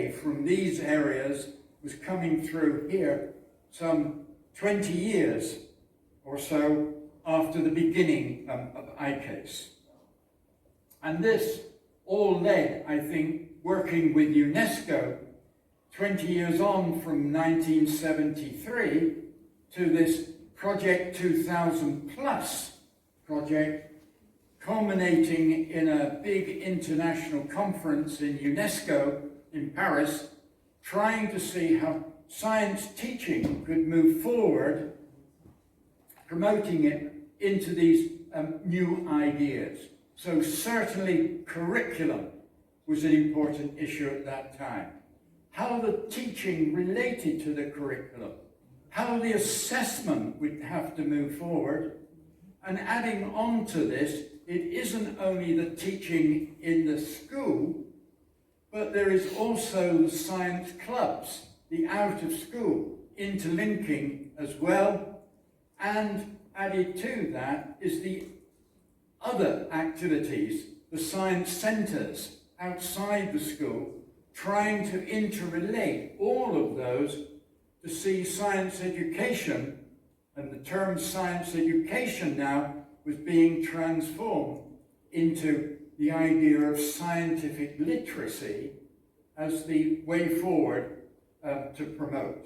away from these areas was coming through here some 20 years or so after the beginning of ICASE. And this all led, I think, working with UNESCO 20 years on from 1973 to this Project 2000 Plus project, culminating in a big international conference in UNESCO in Paris, trying to see how science teaching could move forward, promoting it into these new ideas. So certainly curriculum was an important issue at that time. How the teaching related to the curriculum, how the assessment would have to move forward, and adding on to this, it isn't only the teaching in the school, but there is also the science clubs, the out of school, interlinking as well, and added to that is the other activities, the science centres outside the school, trying to interrelate all of those to see science education, and the term science education now was being transformed into the idea of scientific literacy as the way forward to promote.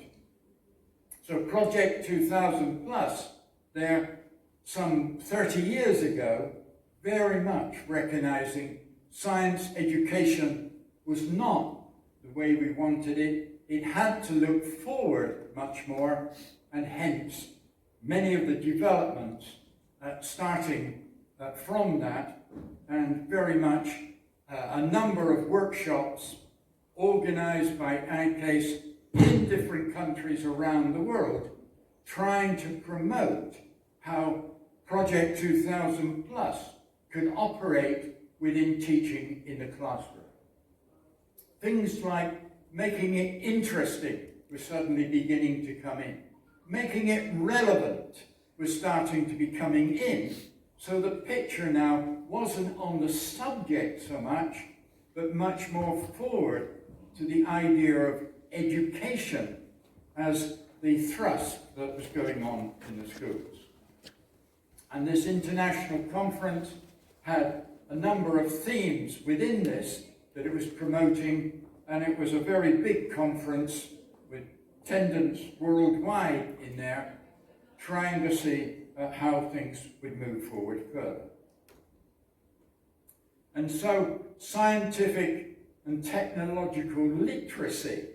So Project 2000 Plus, there some 30 years ago, very much recognizing science education was not the way we wanted it. It had to look forward much more, and hence many of the developments starting from that, and very much a number of workshops organized by ICASE in different countries around the world, trying to promote how Project 2000 Plus could operate within teaching in the classroom. Things like making it interesting were suddenly beginning to come in. Making it relevant was starting to be coming in. So the picture now wasn't on the subject so much, but much more forward to the idea of education as the thrust that was going on in the schools. And this international conference had a number of themes within this that it was promoting, and it was a very big conference with attendance worldwide in there, trying to see how things would move forward further. And so scientific and technological literacy,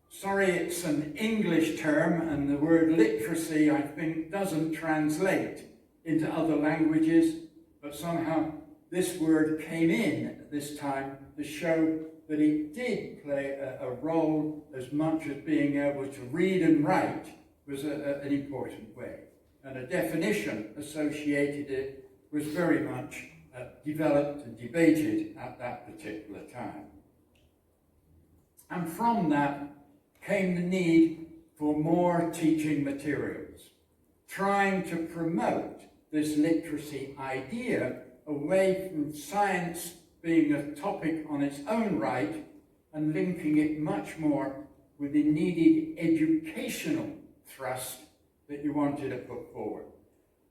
sorry it's an English term, and the word literacy I think doesn't translate into other languages, but somehow this word came in at this time to show that it did play a role as much as being able to read and write was an important way. And a definition associated it was very much developed and debated at that particular time. And from that came the need for more teaching materials, trying to promote this literacy idea away from science being a topic on its own right and linking it much more with the needed educational thrust that you wanted to put forward.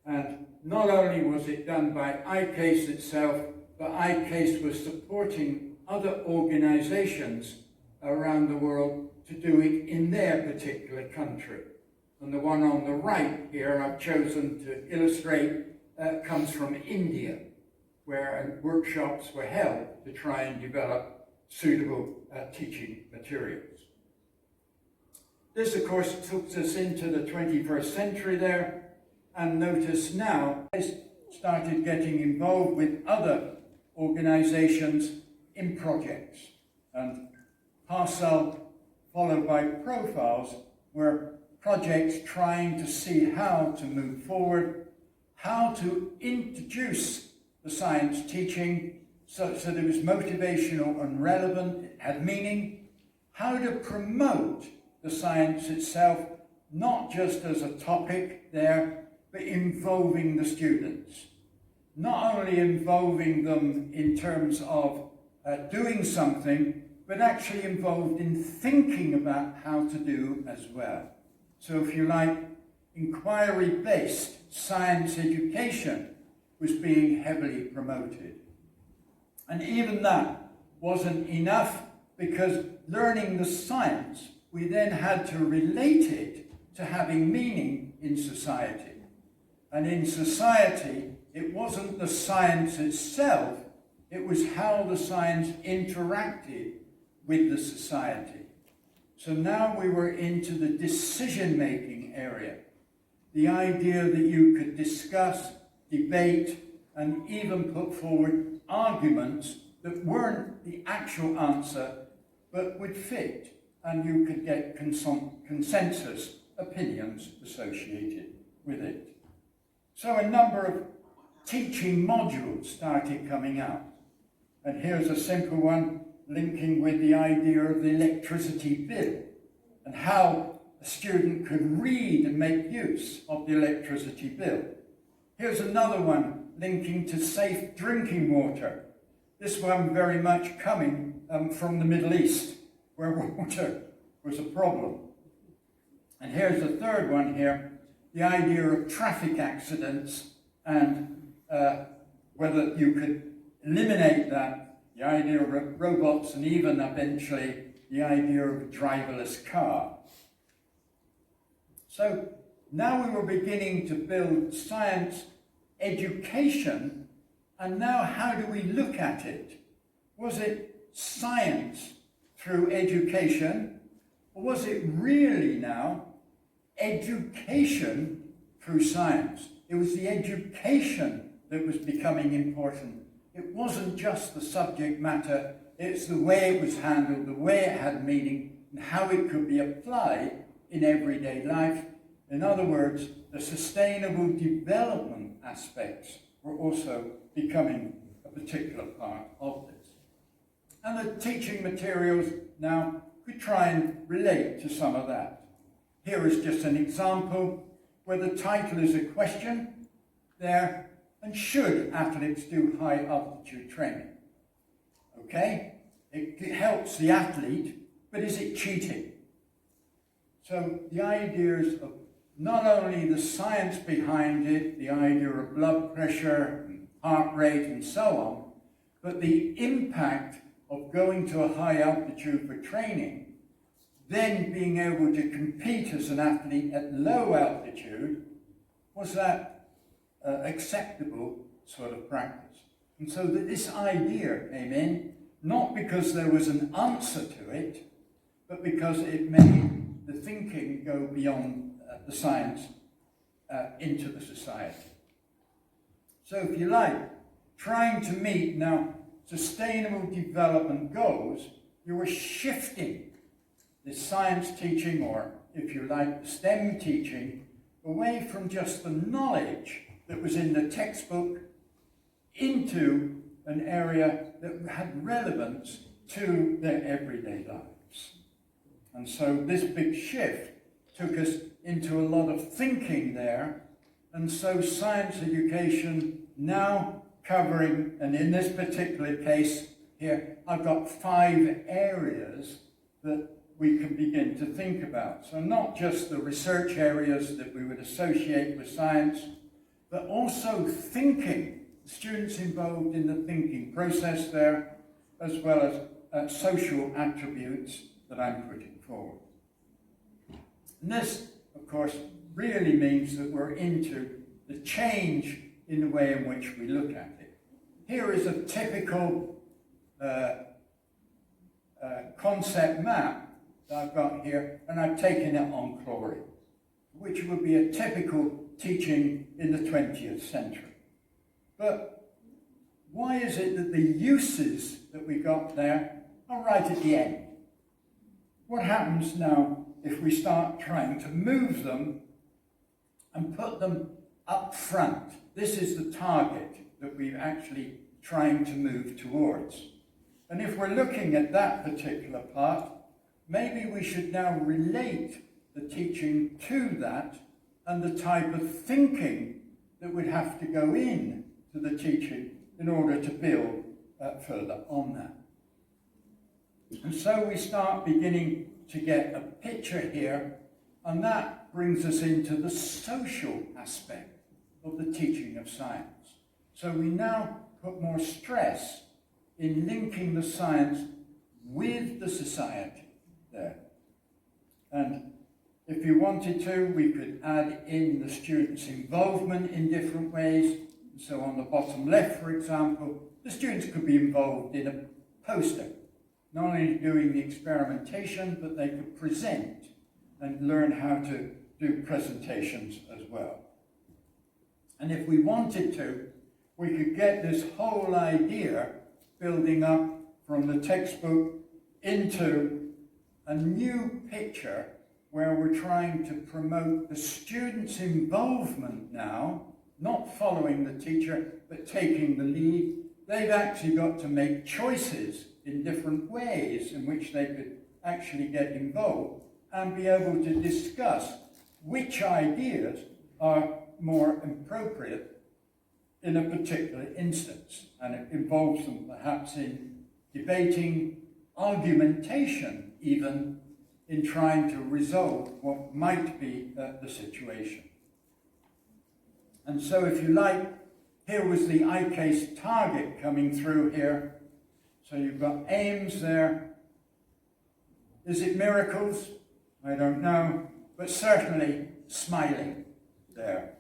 And not only was it done by ICASE itself, but ICASE was supporting other organizations around the world to do it in their particular country. And the one on the right here I've chosen to illustrate comes from India, where workshops were held to try and develop suitable teaching materials. This, of course, took us into the 21st century there, and notice now I started getting involved with other organizations in projects. And Parcel, followed by Profiles, were projects trying to see how to move forward, how to introduce the science teaching so that it was motivational and relevant, it had meaning, how to promote the science itself, not just as a topic there, but involving the students. Not only involving them in terms of doing something, but actually involved in thinking about how to do as well. So if you like, inquiry-based science education was being heavily promoted. And even that wasn't enough, because learning the science, we then had to relate it to having meaning in society. And in society, it wasn't the science itself, it was how the science interacted with the society. So now we were into the decision-making area. The idea that you could discuss, debate, and even put forward arguments that weren't the actual answer, but would fit, and you could get consensus opinions associated with it. So a number of teaching modules started coming out. And here's a simple one linking with the idea of the electricity bill and how a student could read and make use of the electricity bill. Here's another one linking to safe drinking water. This one very much coming from the Middle East, where water was a problem. And here's a third one here, the idea of traffic accidents and whether you could eliminate that, the idea of robots, and even eventually the idea of a driverless car. So now we were beginning to build science education, and now how do we look at it? Was it science through education, or was it really now education through science? It was the education that was becoming important. It wasn't just the subject matter, it's the way it was handled, the way it had meaning, and how it could be applied in everyday life. In other words, the sustainable development aspects were also becoming a particular part of this. And the teaching materials now could try and relate to some of that. Here is just an example where the title is a question there, and should athletes do high altitude training? Okay, it helps the athlete, but is it cheating? So the ideas of not only the science behind it, the idea of blood pressure, and heart rate and so on, but the impact of going to a high altitude for training, then being able to compete as an athlete at low altitude, was that acceptable sort of practice? And so this idea came in, not because there was an answer to it, but because it made the thinking go beyond the science into the society. So if you like, trying to meet now sustainable development goals, you were shifting the science teaching, or if you like, the STEM teaching, away from just the knowledge that was in the textbook into an area that had relevance to their everyday lives. And so this big shift took us into a lot of thinking there. And so science education now covering, and in this particular case here, I've got 5 areas that we can begin to think about. So not just the research areas that we would associate with science, but also thinking, students involved in the thinking process there, as well as social attributes that I'm putting forward. And this, of course, really means that we're into the change in the way in which we look at it. Here is a typical concept map that I've got here, and I've taken it on chlorine, which would be a typical teaching in the 20th century. But why is it that the uses that we got there are right at the end? What happens now if we start trying to move them and put them up front? This is the target that we're actually trying to move towards. And if we're looking at that particular part, maybe we should now relate the teaching to that and the type of thinking that would have to go in to the teaching in order to build further on that. And so we start beginning to get a picture here, and that brings us into the social aspect of the teaching of science. So we now put more stress in linking the science with the society there. And if you wanted to, we could add in the students' involvement in different ways. So on the bottom left, for example, the students could be involved in a poster, not only doing the experimentation, but they could present and learn how to do presentations as well. And if we wanted to, we could get this whole idea building up from the textbook into a new picture where we're trying to promote the students' involvement now, not following the teacher, but taking the lead. They've actually got to make choices in different ways in which they could actually get involved and be able to discuss which ideas are more appropriate in a particular instance. And it involves them perhaps in debating, argumentation, even in trying to resolve what might be the situation. And so, if you like, here was the ICASE target coming through here. So you've got aims there. Is it miracles? I don't know, but certainly smiling there.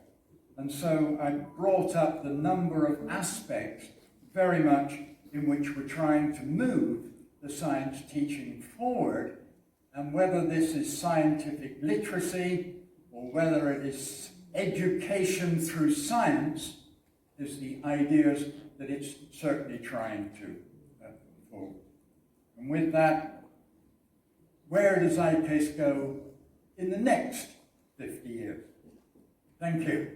And so I brought up the number of aspects very much in which we're trying to move the science teaching forward, and whether this is scientific literacy or whether it is education through science is the ideas that it's certainly trying to forward. And with that, where does ICASE go in the next 50 years? Thank you.